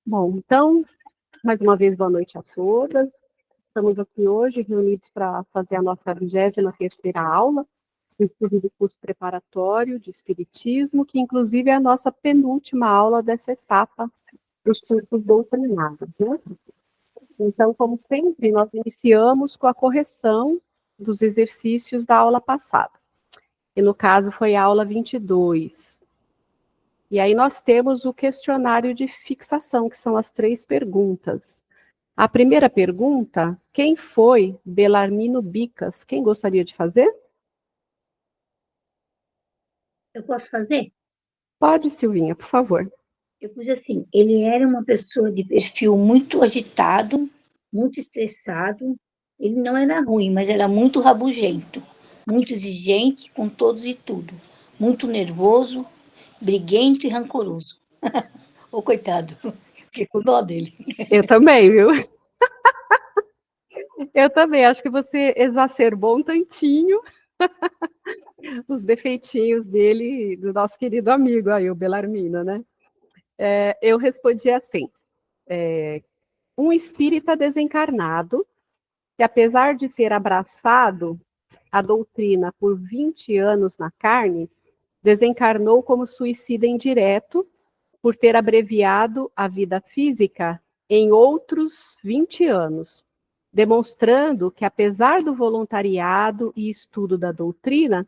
Bom, então, mais uma vez, boa noite a todas. Estamos aqui hoje reunidos para fazer a nossa 23ª aula do estudo do curso preparatório de Espiritismo, que inclusive é a nossa penúltima aula dessa etapa dos cursos doutrinários, né? Então, como sempre, nós iniciamos com a correção dos exercícios da aula passada. E no caso foi a aula 22. E aí nós temos o questionário de fixação, que são as 3 perguntas. A primeira pergunta, quem foi Belarmino Bicas? Quem gostaria de fazer? Eu posso fazer? Pode, Silvinha, por favor. Eu pus assim, ele era uma pessoa de perfil muito agitado, muito estressado. Ele não era ruim, mas era muito rabugento, muito exigente com todos e tudo, muito nervoso, briguento e rancoroso. Ô, coitado, fiquei com dó dele. Eu também, viu? Eu também, acho que você exacerbou um tantinho os defeitinhos dele, do nosso querido amigo aí, o Belarmino, né? Eu respondi assim, um espírita desencarnado, que apesar de ter abraçado a doutrina por 20 anos na carne, desencarnou como suicida indireto por ter abreviado a vida física em outros 20 anos, demonstrando que, apesar do voluntariado e estudo da doutrina,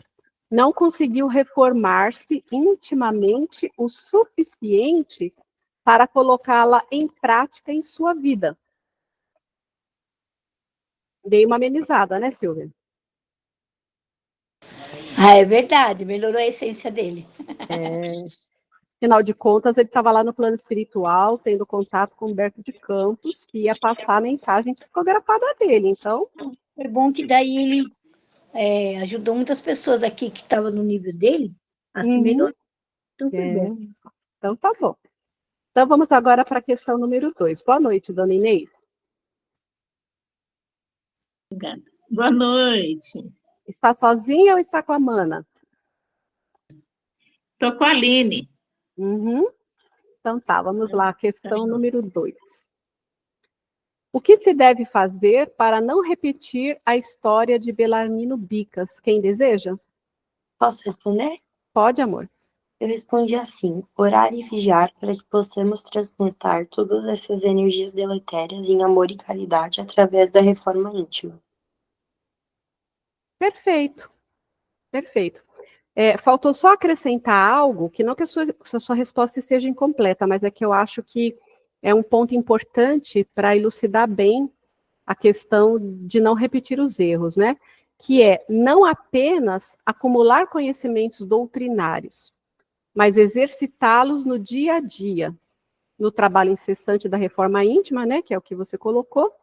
não conseguiu reformar-se intimamente o suficiente para colocá-la em prática em sua vida. Dei uma amenizada, né, Silvia? Ah, é verdade, melhorou a essência dele. Afinal de contas, ele estava lá no plano espiritual, tendo contato com Humberto de Campos, que ia passar a mensagem psicografada dele. Então, Foi bom que daí ele ajudou muitas pessoas aqui que estavam no nível dele a se melhorar. Então foi bom. Então tá bom. Então vamos agora para a questão número 2. Boa noite, dona Inês. Boa noite. Está sozinha ou está com a Mana? Estou com a Aline. Então tá, vamos lá, questão número 2. O que se deve fazer para não repetir a história de Belarmino Bicas? Quem deseja? Posso responder? Pode, amor. Eu respondi assim: orar e vigiar para que possamos transmutar todas essas energias deletérias em amor e caridade através da reforma íntima. Perfeito, perfeito. Faltou só acrescentar algo, que não que a sua resposta seja incompleta, mas é que eu acho que é um ponto importante para elucidar bem a questão de não repetir os erros, né? Que é não apenas acumular conhecimentos doutrinários, mas exercitá-los no dia a dia, no trabalho incessante da reforma íntima, né? Que é o que você colocou,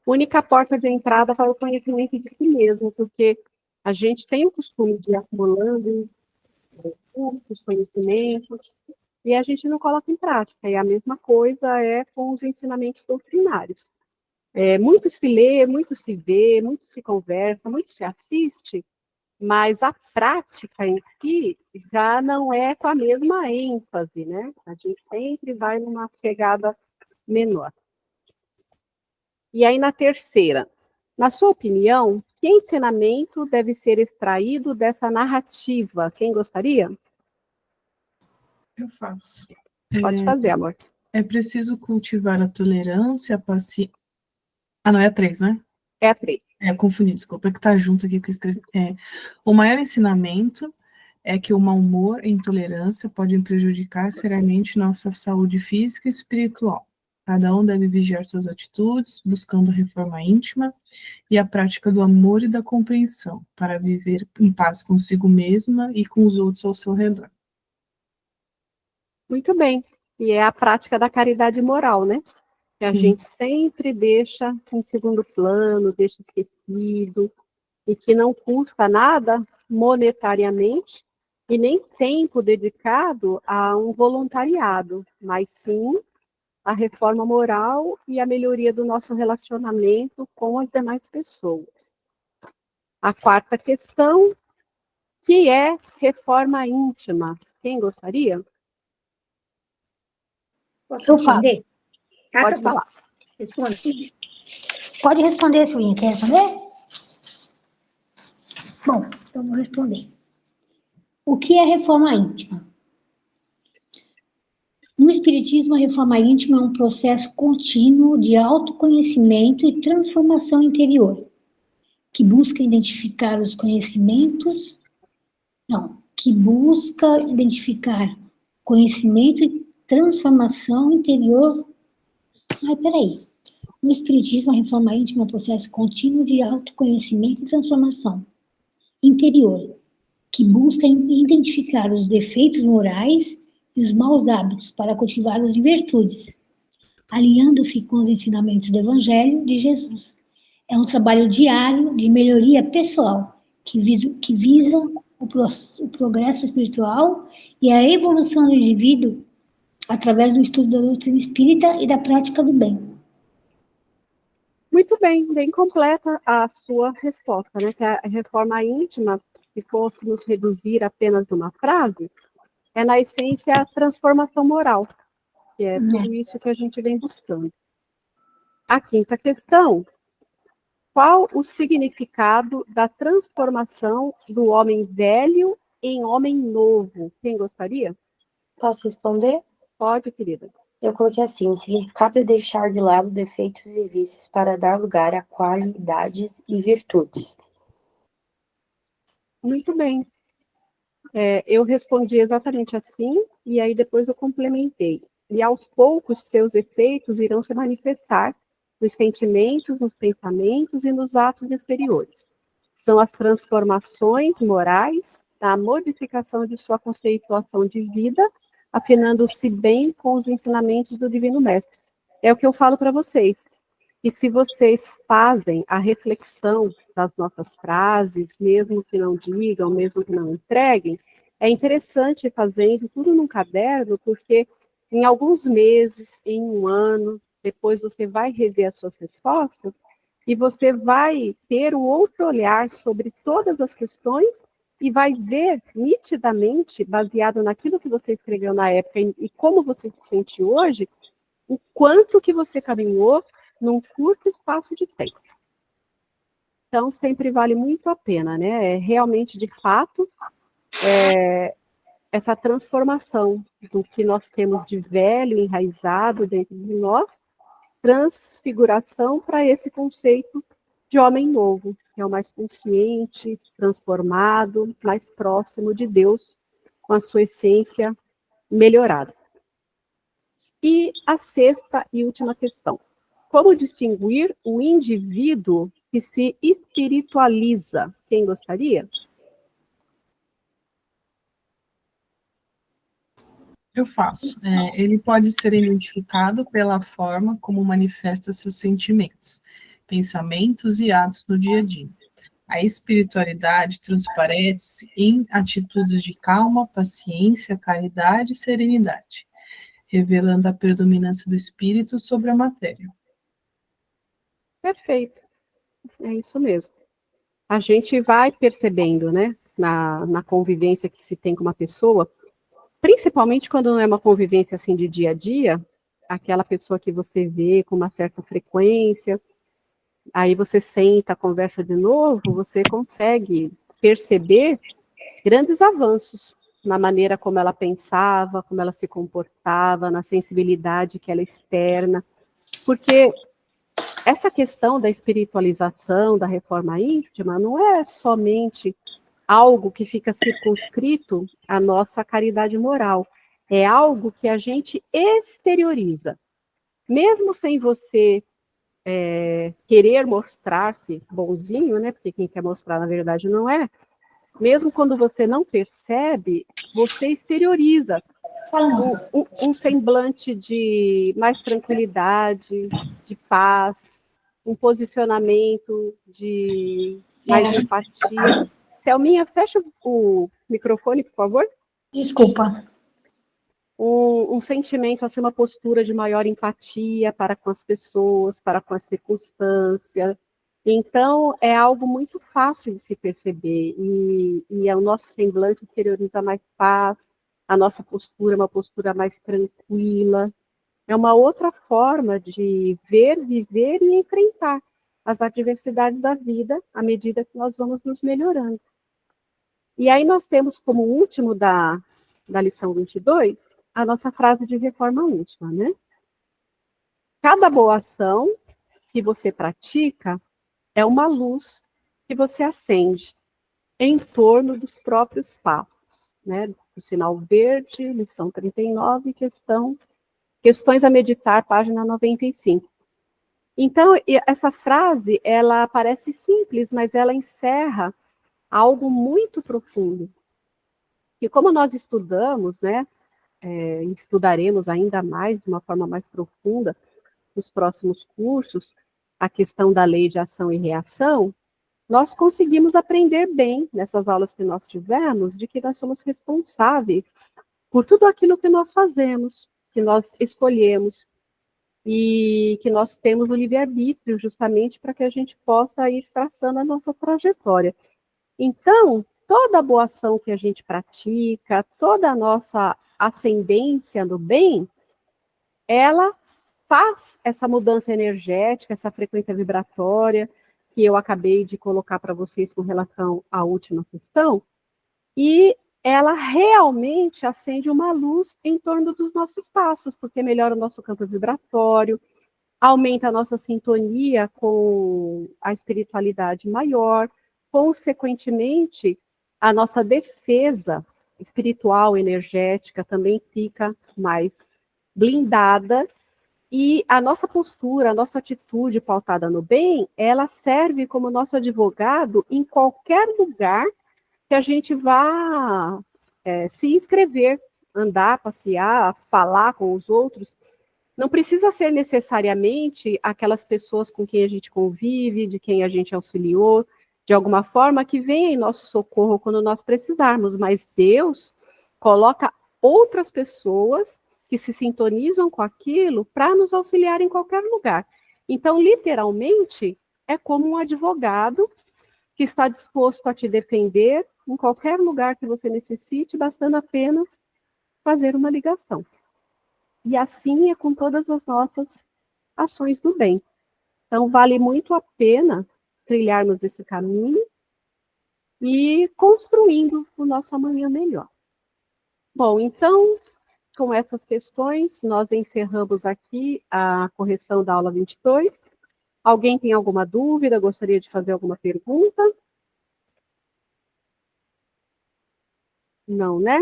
única porta de entrada para o conhecimento de si mesmo, porque a gente tem o costume de ir acumulando os conhecimentos, e a gente não coloca em prática. E a mesma coisa é com os ensinamentos doutrinários. Muito se lê, muito se vê, muito se conversa, muito se assiste, mas a prática em si já não é com a mesma ênfase, né? A gente sempre vai numa pegada menor. E aí, na terceira, na sua opinião, que ensinamento deve ser extraído dessa narrativa? Quem gostaria? Eu faço. Pode fazer, amor. É preciso cultivar a tolerância, a paciência. Ah, não, é a 3, né? É a 3. Eu confundi, desculpa, é que tá junto aqui que eu escrevi. O maior ensinamento é que o mau humor e intolerância podem prejudicar seriamente nossa saúde física e espiritual. Cada um deve vigiar suas atitudes, buscando a reforma íntima e a prática do amor e da compreensão, para viver em paz consigo mesma e com os outros ao seu redor. Muito bem. E é a prática da caridade moral, né? Que a gente sempre deixa em segundo plano, deixa esquecido, e que não custa nada monetariamente e nem tempo dedicado a um voluntariado, mas sim a reforma moral e a melhoria do nosso relacionamento com as demais pessoas. A quarta questão, que é reforma íntima. Quem gostaria? Posso responder? Pode falar. Responde. Pode responder, Silvinha. Quer responder? Bom, então vou responder. O que é reforma íntima? No Espiritismo, a reforma íntima é um processo contínuo de autoconhecimento e transformação interior, que busca identificar os conhecimentos, que busca identificar conhecimento e transformação interior. No Espiritismo, a reforma íntima é um processo contínuo de autoconhecimento e transformação interior, que busca identificar os defeitos morais e os maus hábitos para cultivá-los em virtudes, alinhando-se com os ensinamentos do Evangelho de Jesus. É um trabalho diário de melhoria pessoal, que visa o progresso espiritual e a evolução do indivíduo através do estudo da doutrina espírita e da prática do bem. Muito bem, bem completa a sua resposta, né? Que a reforma íntima, se fôssemos reduzir apenas numa frase, é, na essência, a transformação moral, que é tudo isso que a gente vem buscando. A quinta questão: qual o significado da transformação do homem velho em homem novo? Quem gostaria? Posso responder? Pode, querida. Eu coloquei assim: o significado é deixar de lado defeitos e vícios para dar lugar a qualidades e virtudes. Muito bem. Eu respondi exatamente assim, e aí depois eu complementei. E aos poucos, seus efeitos irão se manifestar nos sentimentos, nos pensamentos e nos atos exteriores. São as transformações morais, a modificação de sua conceituação de vida, afinando-se bem com os ensinamentos do Divino Mestre. É o que eu falo para vocês. E se vocês fazem a reflexão das nossas frases, mesmo que não digam, mesmo que não entreguem, é interessante fazendo tudo num caderno, porque em alguns meses, em um ano, depois você vai rever as suas respostas e você vai ter um outro olhar sobre todas as questões e vai ver nitidamente, baseado naquilo que você escreveu na época e como você se sente hoje, o quanto que você caminhou num curto espaço de tempo. Então, sempre vale muito a pena, né? Realmente, de fato, essa transformação do que nós temos de velho, enraizado dentro de nós, transfiguração para esse conceito de homem novo, que é o mais consciente, transformado, mais próximo de Deus, com a sua essência melhorada. E a sexta e última questão: como distinguir o indivíduo que se espiritualiza? Quem gostaria? Eu faço. Ele pode ser identificado pela forma como manifesta seus sentimentos, pensamentos e atos no dia a dia. A espiritualidade transparece em atitudes de calma, paciência, caridade e serenidade, revelando a predominância do espírito sobre a matéria. Perfeito. É isso mesmo. A gente vai percebendo, né, na convivência que se tem com uma pessoa, principalmente quando não é uma convivência assim de dia a dia, aquela pessoa que você vê com uma certa frequência, aí você senta, conversa de novo, você consegue perceber grandes avanços na maneira como ela pensava, como ela se comportava, na sensibilidade que ela externa, porque essa questão da espiritualização, da reforma íntima, não é somente algo que fica circunscrito à nossa caridade moral, é algo que a gente exterioriza. Mesmo sem você querer mostrar-se bonzinho, né? Porque quem quer mostrar, na verdade, não é. Mesmo quando você não percebe, você exterioriza um semblante de mais tranquilidade, de paz, um posicionamento de mais empatia. Selminha, fecha o microfone, por favor. Desculpa. Um sentimento, assim, uma postura de maior empatia para com as pessoas, para com as circunstâncias. Então, é algo muito fácil de se perceber, e o nosso semblante exterioriza mais paz, a nossa postura é uma postura mais tranquila. É uma outra forma de ver, viver e enfrentar as adversidades da vida à medida que nós vamos nos melhorando. E aí nós temos como último da lição 22, a nossa frase de reforma íntima, né? Cada boa ação que você pratica é uma luz que você acende em torno dos próprios passos, né? O sinal verde, lição 39, questões a meditar, página 95. Então, essa frase, ela parece simples, mas ela encerra algo muito profundo. E como nós estudamos, né, estudaremos ainda mais, de uma forma mais profunda, nos próximos cursos, a questão da lei de ação e reação, nós conseguimos aprender bem, nessas aulas que nós tivemos, de que nós somos responsáveis por tudo aquilo que nós fazemos, que nós escolhemos, e que nós temos o livre-arbítrio justamente para que a gente possa ir traçando a nossa trajetória. Então, toda boa ação que a gente pratica, toda a nossa ascendência no bem, ela faz essa mudança energética, essa frequência vibratória, que eu acabei de colocar para vocês com relação à última questão, e ela realmente acende uma luz em torno dos nossos passos, porque melhora o nosso campo vibratório, aumenta a nossa sintonia com a espiritualidade maior, consequentemente, a nossa defesa espiritual, energética, também fica mais blindada, e a nossa postura, a nossa atitude pautada no bem, ela serve como nosso advogado em qualquer lugar que a gente vá se inscrever, andar, passear, falar com os outros. Não precisa ser necessariamente aquelas pessoas com quem a gente convive, de quem a gente auxiliou, de alguma forma, que venha em nosso socorro quando nós precisarmos, mas Deus coloca outras pessoas que se sintonizam com aquilo para nos auxiliar em qualquer lugar. Então, literalmente, é como um advogado que está disposto a te defender em qualquer lugar que você necessite, bastando apenas fazer uma ligação. E assim é com todas as nossas ações do bem. Então, vale muito a pena trilharmos esse caminho e construindo o nosso amanhã melhor. Bom, então, com essas questões, nós encerramos aqui a correção da aula 22. Alguém tem alguma dúvida? Gostaria de fazer alguma pergunta? Não, né?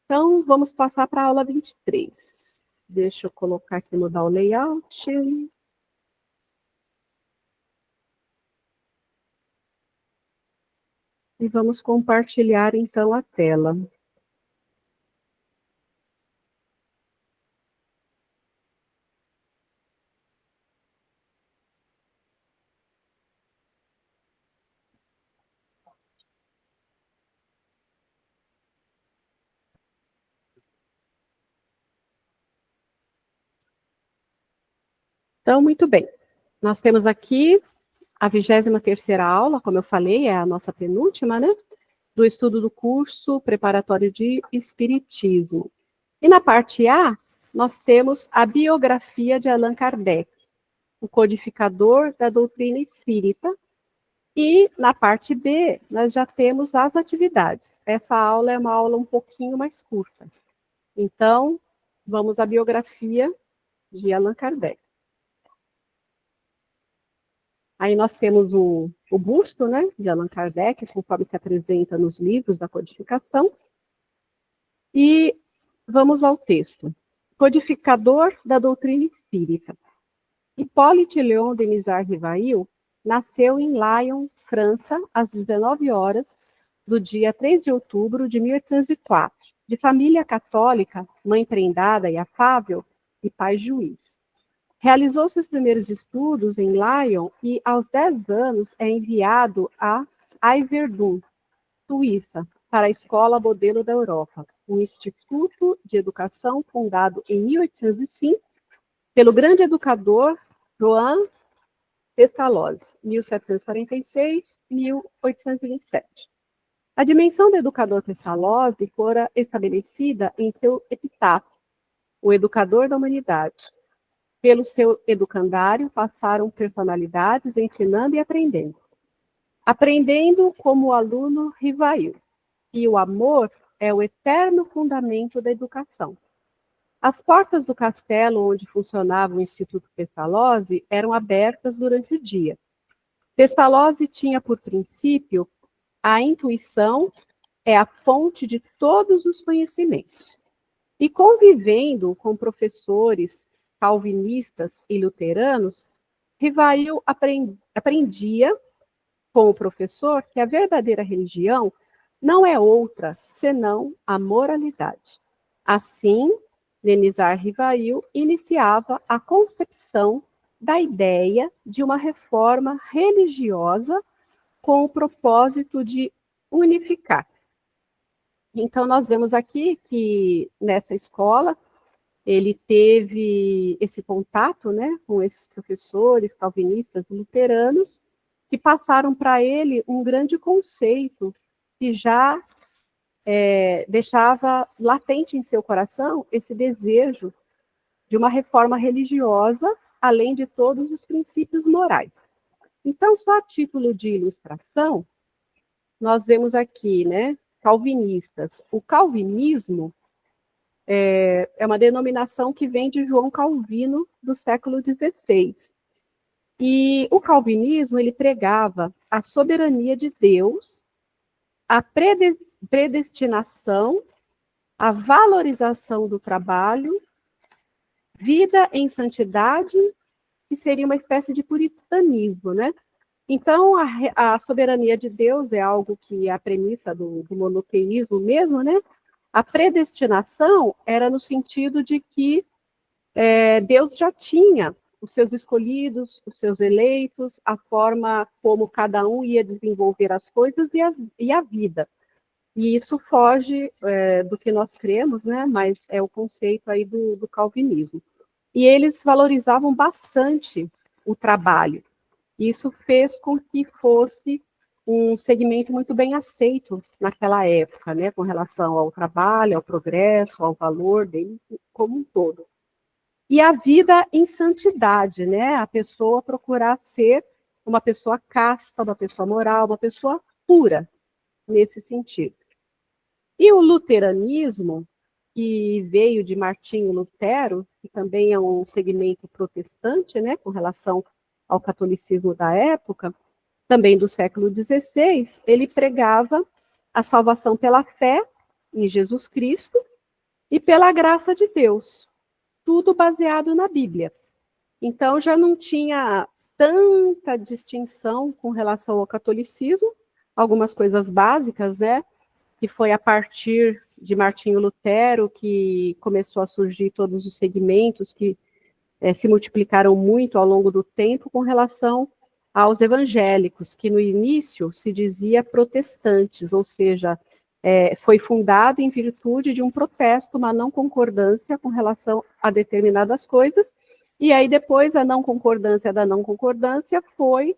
Então, vamos passar para a aula 23. Deixa eu colocar aqui, mudar o layout. E vamos compartilhar, então, a tela. Então, muito bem. Nós temos aqui a 23ª aula, como eu falei, é a nossa penúltima, né? Do estudo do curso preparatório de Espiritismo. E na parte A, nós temos a biografia de Allan Kardec, o codificador da doutrina espírita. E na parte B, nós já temos as atividades. Essa aula é uma aula um pouquinho mais curta. Então, vamos à biografia de Allan Kardec. Aí nós temos o busto, né, de Allan Kardec, conforme se apresenta nos livros da codificação. E vamos ao texto. Codificador da doutrina espírita. Hippolyte Léon Denisard Rivail nasceu em Lyon, França, às 19 horas do dia 3 de outubro de 1804, de família católica, mãe prendada e afável e pai juiz. Realizou seus primeiros estudos em Lyon e, aos 10 anos, é enviado a Yverdon, Suíça, para a Escola Modelo da Europa, um instituto de educação fundado em 1805 pelo grande educador Joan Pestalozzi, 1746-1827. A dimensão do educador Pestalozzi fora estabelecida em seu epitáfio, o educador da humanidade. Pelo seu educandário passaram personalidades ensinando e aprendendo. Aprendendo como o aluno Rivail. E o amor é o eterno fundamento da educação. As portas do castelo onde funcionava o Instituto Pestalozzi eram abertas durante o dia. Pestalozzi tinha por princípio a intuição é a fonte de todos os conhecimentos. E convivendo com professores calvinistas e luteranos, Rivail aprendia com o professor que a verdadeira religião não é outra senão a moralidade. Assim, Denizar Rivail iniciava a concepção da ideia de uma reforma religiosa com o propósito de unificar. Então, nós vemos aqui que nessa escola ele teve esse contato, né, com esses professores calvinistas e luteranos, que passaram para ele um grande conceito que já deixava latente em seu coração esse desejo de uma reforma religiosa, além de todos os princípios morais. Então, só a título de ilustração, nós vemos aqui, né, calvinistas. O calvinismo é uma denominação que vem de João Calvino, do século XVI. E o calvinismo, ele pregava a soberania de Deus, a predestinação, a valorização do trabalho, vida em santidade, que seria uma espécie de puritanismo, né? Então, a soberania de Deus é algo que é a premissa do monoteísmo mesmo, né? A predestinação era no sentido de que Deus já tinha os seus escolhidos, os seus eleitos, a forma como cada um ia desenvolver as coisas e a vida. E isso foge do que nós cremos, né? Mas é o conceito aí do calvinismo. E eles valorizavam bastante o trabalho. Isso fez com que fosse um segmento muito bem aceito naquela época, né? Com relação ao trabalho, ao progresso, ao valor dele como um todo. E a vida em santidade, né? A pessoa procurar ser uma pessoa casta, uma pessoa moral, uma pessoa pura, nesse sentido. E o luteranismo, que veio de Martinho Lutero, que também é um segmento protestante, né, com relação ao catolicismo da época, também do século XVI, ele pregava a salvação pela fé em Jesus Cristo e pela graça de Deus, tudo baseado na Bíblia. Então, já não tinha tanta distinção com relação ao catolicismo, algumas coisas básicas, né, que foi a partir de Martinho Lutero que começou a surgir todos os segmentos que se multiplicaram muito ao longo do tempo com relação aos evangélicos, que no início se dizia protestantes, ou seja, foi fundado em virtude de um protesto, uma não concordância com relação a determinadas coisas, e aí depois a não concordância da não concordância foi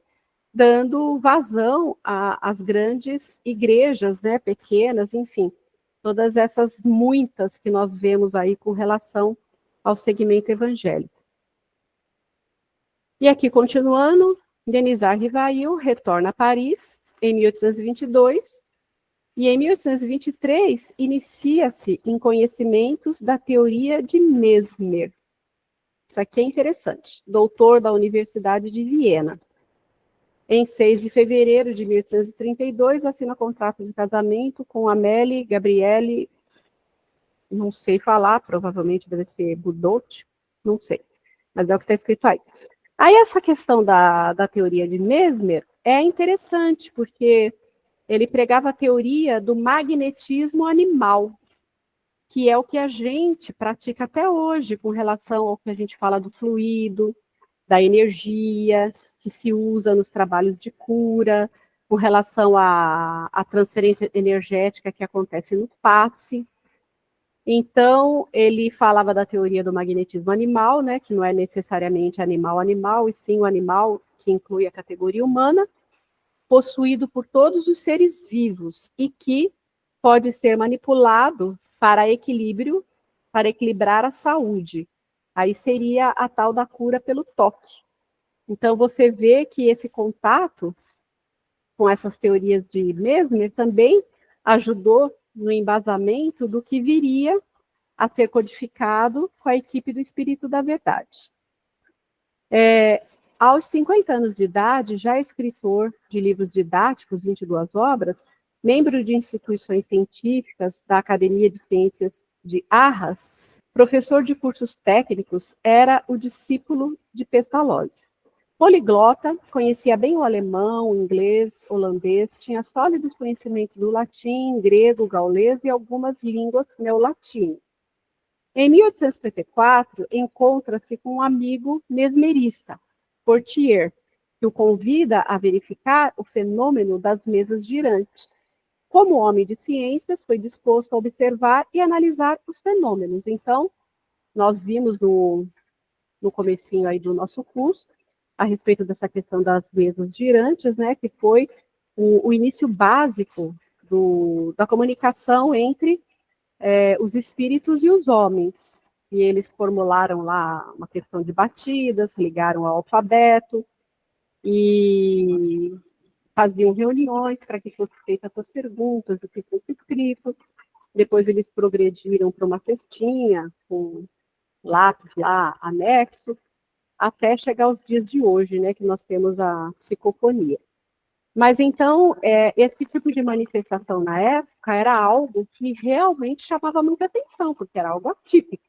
dando vazão às grandes igrejas, né, pequenas, enfim, todas essas muitas que nós vemos aí com relação ao segmento evangélico. E aqui, continuando, Denizar Rivail retorna a Paris em 1822, e em 1823 inicia-se em conhecimentos da teoria de Mesmer. Isso aqui é interessante. Doutor da Universidade de Viena. Em 6 de fevereiro de 1832, assina contrato de casamento com Amélie Gabrielle, não sei falar, provavelmente deve ser Budot, não sei, mas é o que está escrito aí. Aí essa questão da teoria de Mesmer é interessante, porque ele pregava a teoria do magnetismo animal, que é o que a gente pratica até hoje com relação ao que a gente fala do fluido, da energia, que se usa nos trabalhos de cura, com relação à transferência energética que acontece no passe. Então, ele falava da teoria do magnetismo animal, né, que não é necessariamente animal, e sim o animal que inclui a categoria humana, possuído por todos os seres vivos e que pode ser manipulado para equilíbrio para equilibrar a saúde. Aí seria a tal da cura pelo toque. Então, você vê que esse contato com essas teorias de Mesmer também ajudou no embasamento do que viria a ser codificado com a equipe do Espírito da Verdade. Aos 50 anos de idade, já escritor de livros didáticos, 22 obras, membro de instituições científicas da Academia de Ciências de Arras, professor de cursos técnicos, era o discípulo de Pestalozzi. Poliglota, conhecia bem o alemão, o inglês, holandês, tinha sólidos conhecimentos do latim, grego, gaulês e algumas línguas neolatinas. Em 1854, encontra-se com um amigo mesmerista, Portier, que o convida a verificar o fenômeno das mesas girantes. Como homem de ciências, foi disposto a observar e analisar os fenômenos. Então, nós vimos no comecinho aí do nosso curso, a respeito dessa questão das mesas girantes, né, que foi o início básico da comunicação entre os espíritos e os homens. E eles formularam lá uma questão de batidas, ligaram ao alfabeto e faziam reuniões para que fossem feitas essas perguntas, o que fosse escrito. Depois eles progrediram para uma cestinha com lápis lá, anexo, até chegar aos dias de hoje, né, que nós temos a psicofonia. Mas então, esse tipo de manifestação na época era algo que realmente chamava muita atenção, porque era algo atípico.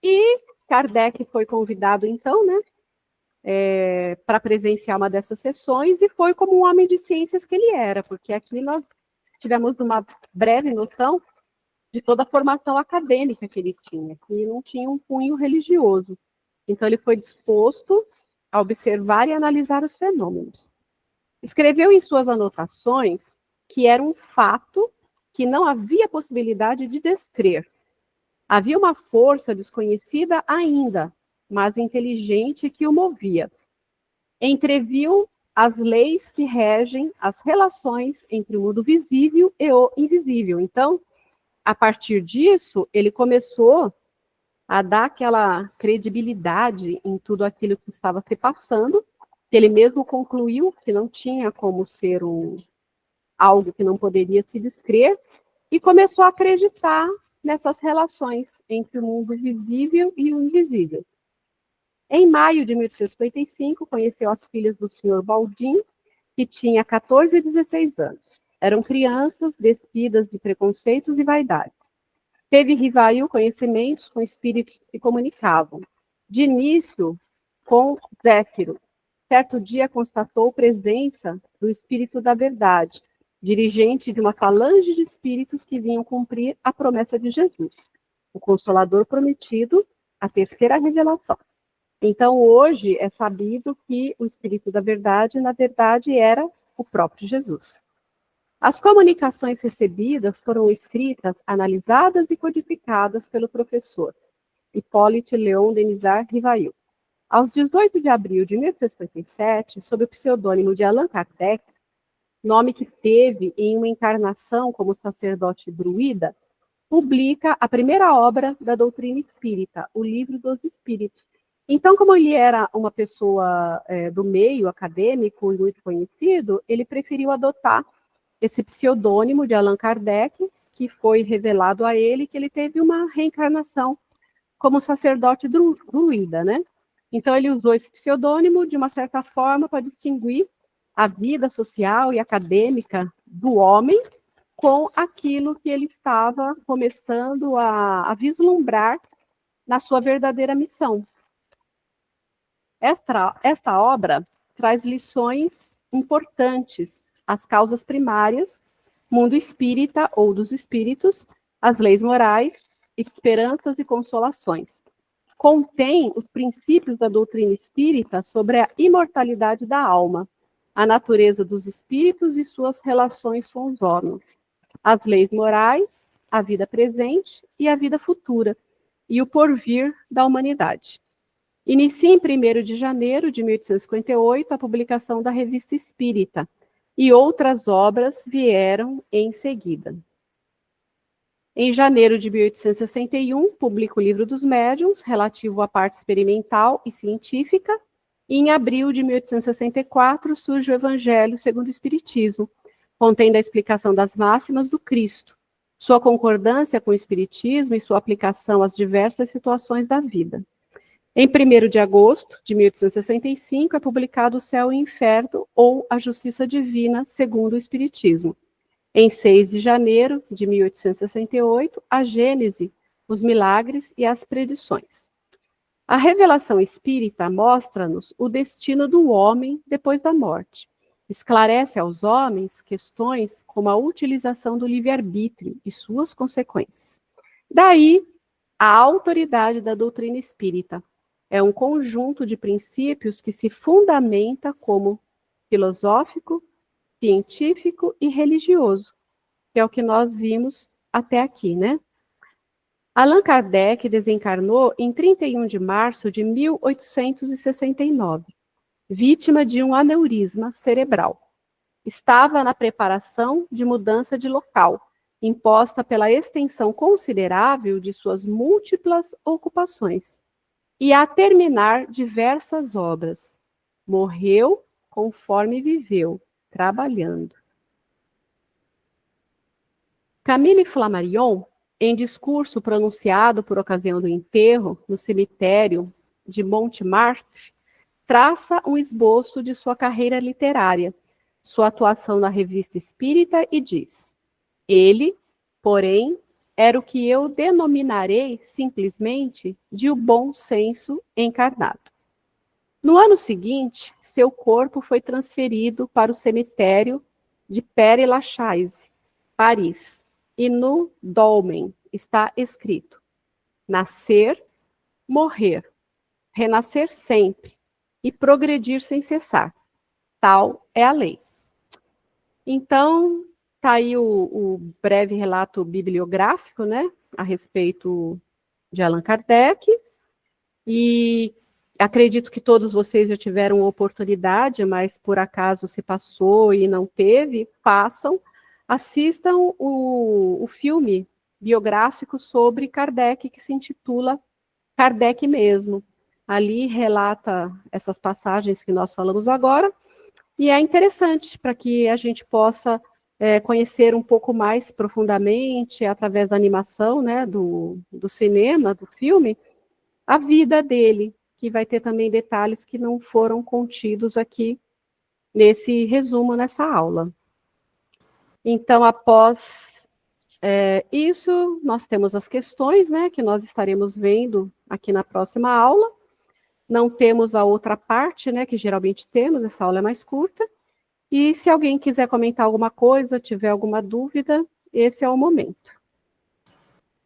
E Kardec foi convidado, então, né, para presenciar uma dessas sessões, e foi como um homem de ciências que ele era, porque aqui nós tivemos uma breve noção de toda a formação acadêmica que ele tinha, que não tinha um cunho religioso. Então, ele foi disposto a observar e analisar os fenômenos. Escreveu em suas anotações que era um fato que não havia possibilidade de descrer. Havia uma força desconhecida ainda, mas inteligente, que o movia. Entreviu as leis que regem as relações entre o mundo visível e o invisível. Então, a partir disso, ele começou a dar aquela credibilidade em tudo aquilo que estava se passando, que ele mesmo concluiu que não tinha como ser algo que não poderia se descrever, e começou a acreditar nessas relações entre o mundo visível e o invisível. Em maio de 1855, conheceu as filhas do Sr. Baldin, que tinha 14 e 16 anos. Eram crianças despidas de preconceitos e vaidades. Teve Rivail conhecimentos com espíritos que se comunicavam. De início, com Zéfiro. Certo dia constatou presença do Espírito da Verdade, dirigente de uma falange de espíritos que vinham cumprir a promessa de Jesus, o Consolador prometido, a terceira revelação. Então, hoje é sabido que o Espírito da Verdade, na verdade, era o próprio Jesus. As comunicações recebidas foram escritas, analisadas e codificadas pelo professor Hippolyte Léon Denisard Rivail. Aos 18 de abril de 1857, sob o pseudônimo de Allan Kardec, nome que teve em uma encarnação como sacerdote druida, publica a primeira obra da doutrina espírita, o Livro dos Espíritos. Então, como ele era uma pessoa do meio acadêmico e muito conhecido, ele preferiu adotar esse pseudônimo de Allan Kardec, que foi revelado a ele, que ele teve uma reencarnação como sacerdote druida, né? Então, ele usou esse pseudônimo, de uma certa forma, para distinguir a vida social e acadêmica do homem com aquilo que ele estava começando a vislumbrar na sua verdadeira missão. Esta obra traz lições importantes: as causas primárias, mundo espírita ou dos espíritos, as leis morais, esperanças e consolações. Contém os princípios da doutrina espírita sobre a imortalidade da alma, a natureza dos espíritos e suas relações com os homens, as leis morais, a vida presente e a vida futura, e o porvir da humanidade. Inicia em 1º de janeiro de 1858 a publicação da Revista Espírita, e outras obras vieram em seguida. Em janeiro de 1861, publica o Livro dos Médiuns, relativo à parte experimental e científica, e em abril de 1864 surge o Evangelho segundo o Espiritismo, contendo a explicação das máximas do Cristo, sua concordância com o Espiritismo e sua aplicação às diversas situações da vida. Em 1º de agosto de 1865 é publicado O Céu e o Inferno, ou A Justiça Divina segundo o Espiritismo. Em 6 de janeiro de 1868, a Gênese, os Milagres e as Predições. A revelação espírita mostra-nos o destino do homem depois da morte. Esclarece aos homens questões como a utilização do livre-arbítrio e suas consequências. Daí, a autoridade da doutrina espírita. É um conjunto de princípios que se fundamenta como filosófico, científico e religioso, que é o que nós vimos até aqui, né? Allan Kardec desencarnou em 31 de março de 1869, vítima de um aneurisma cerebral. Estava na preparação de mudança de local, imposta pela extensão considerável de suas múltiplas ocupações, e a terminar diversas obras. Morreu conforme viveu, trabalhando. Camille Flammarion, em discurso pronunciado por ocasião do enterro no cemitério de Montmartre, traça um esboço de sua carreira literária, sua atuação na Revista Espírita e diz: ele, porém, era o que eu denominarei simplesmente de o bom senso encarnado. No ano seguinte, seu corpo foi transferido para o cemitério de Père-Lachaise, Paris, e no dolmen está escrito: nascer, morrer, renascer sempre e progredir sem cessar. Tal é a lei. Então, está aí o breve relato bibliográfico, né, a respeito de Allan Kardec, e acredito que todos vocês já tiveram oportunidade, mas por acaso se passou e não teve, façam, assistam o filme biográfico sobre Kardec, que se intitula Kardec Mesmo. Ali relata essas passagens que nós falamos agora, e é interessante para que a gente possa conhecer um pouco mais profundamente, através da animação, né, do cinema, do filme, a vida dele, que vai ter também detalhes que não foram contidos aqui nesse resumo, nessa aula. Então, após isso, nós temos as questões, né, que nós estaremos vendo aqui na próxima aula. Não temos a outra parte, né, que geralmente temos, essa aula é mais curta. E se alguém quiser comentar alguma coisa, tiver alguma dúvida, esse é o momento.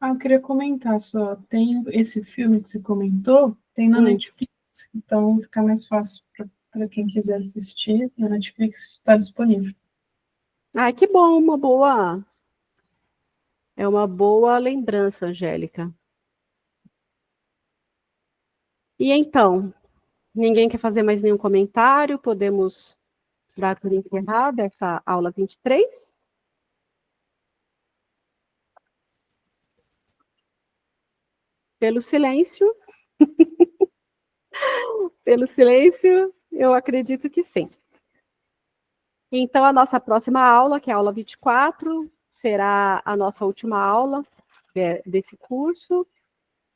Eu queria comentar só, tem esse filme que você comentou, tem na Netflix, então fica mais fácil para quem quiser assistir, na Netflix está disponível. Ai, que bom, é uma boa lembrança, Angélica. E então, ninguém quer fazer mais nenhum comentário? Podemos dar por encerrada essa aula 23? Pelo silêncio. Pelo silêncio, eu acredito que sim. Então, a nossa próxima aula, que é a aula 24, será a nossa última aula desse curso,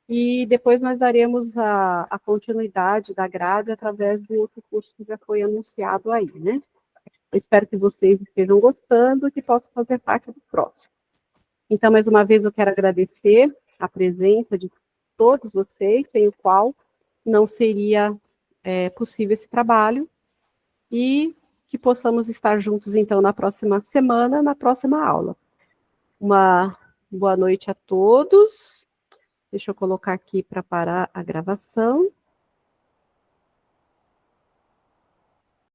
e depois nós daremos a continuidade da grade através do outro curso que já foi anunciado aí, né? Eu espero que vocês estejam gostando e que possam fazer parte do próximo. Então, mais uma vez, eu quero agradecer a presença de todos vocês, sem o qual não seria possível esse trabalho, e que possamos estar juntos, então, na próxima semana, na próxima aula. Uma boa noite a todos. Deixa eu colocar aqui para parar a gravação.